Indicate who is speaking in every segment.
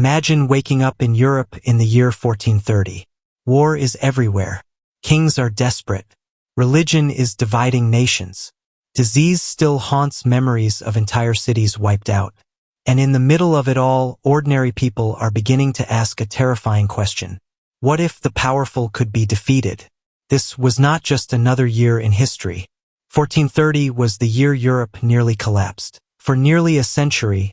Speaker 1: Imagine waking up in Europe in the year 1430. War is everywhere. Kings are desperate. Religion is dividing nations. Disease still haunts memories of entire cities wiped out. And in the middle of it all, ordinary people are beginning to ask a terrifying question. What if the powerful could be defeated? This was not just another year in history. 1430 was the year Europe nearly collapsed. For nearly a century,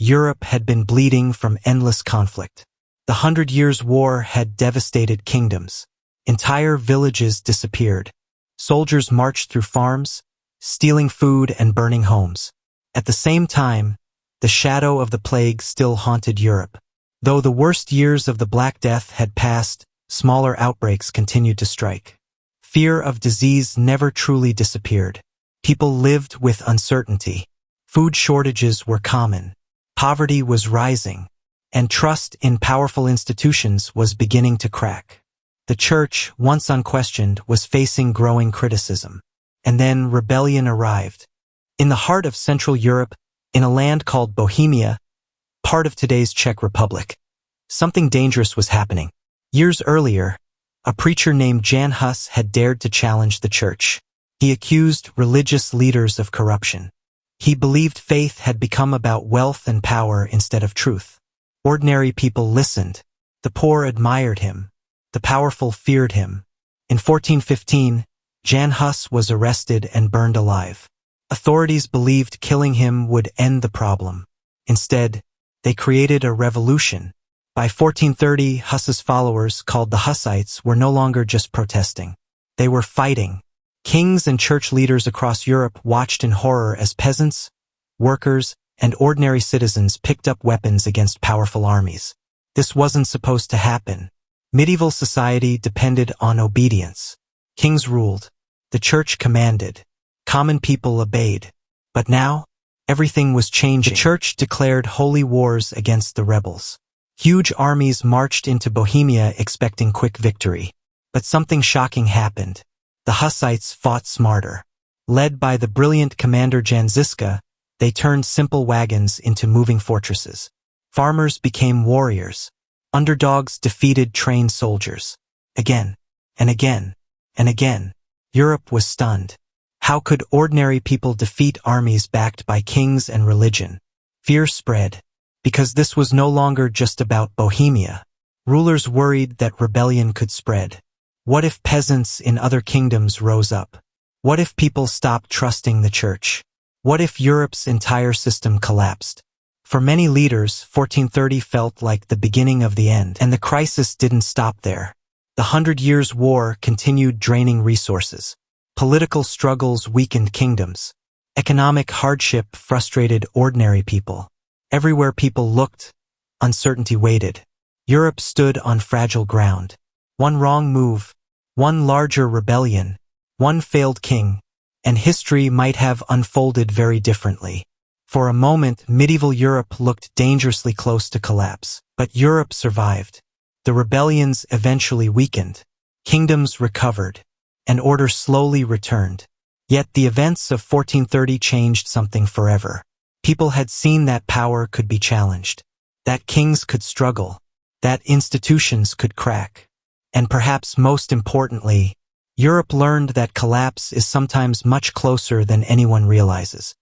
Speaker 1: Europe had been bleeding from endless conflict. The 100 Years' War had devastated kingdoms. Entire villages disappeared. Soldiers marched through farms, stealing food and burning homes. At the same time, the shadow of the plague still haunted Europe. Though the worst years of the Black Death had passed, smaller outbreaks continued to strike. Fear of disease never truly disappeared. People lived with uncertainty. Food shortages were common. Poverty was rising, and trust in powerful institutions was beginning to crack. The church, once unquestioned, was facing growing criticism. And then rebellion arrived. In the heart of Central Europe, in a land called Bohemia, part of today's Czech Republic, something dangerous was happening. Years earlier, a preacher named Jan Hus had dared to challenge the church. He accused religious leaders of corruption. He believed faith had become about wealth and power instead of truth. Ordinary people listened. The poor admired him. The powerful feared him. In 1415, Jan Hus was arrested and burned alive. Authorities believed killing him would end the problem. Instead, they created a revolution. By 1430, Hus's followers, called the Hussites, were no longer just protesting. They were fighting. Kings and church leaders across Europe watched in horror as peasants, workers, and ordinary citizens picked up weapons against powerful armies. This wasn't supposed to happen. Medieval society depended on obedience. Kings ruled. The church commanded. Common people obeyed. But now, everything was changing. The church declared holy wars against the rebels. Huge armies marched into Bohemia expecting quick victory. But something shocking happened. The Hussites fought smarter. Led by the brilliant commander Jan Hus, they turned simple wagons into moving fortresses. Farmers became warriors. Underdogs defeated trained soldiers. Again, and again, and again. Europe was stunned. How could ordinary people defeat armies backed by kings and religion? Fear spread. Because this was no longer just about Bohemia. Rulers worried that rebellion could spread. What if peasants in other kingdoms rose up? What if people stopped trusting the church? What if Europe's entire system collapsed? For many leaders, 1430 felt like the beginning of the end, and the crisis didn't stop there. The 100 Years' War continued draining resources. Political struggles weakened kingdoms. Economic hardship frustrated ordinary people. Everywhere people looked, uncertainty waited. Europe stood on fragile ground. One wrong move, one larger rebellion, one failed king, and history might have unfolded very differently. For a moment, medieval Europe looked dangerously close to collapse. But Europe survived. The rebellions eventually weakened. Kingdoms recovered. And order slowly returned. Yet the events of 1430 changed something forever. People had seen that power could be challenged. That kings could struggle. That institutions could crack. And perhaps most importantly, Europe learned that collapse is sometimes much closer than anyone realizes.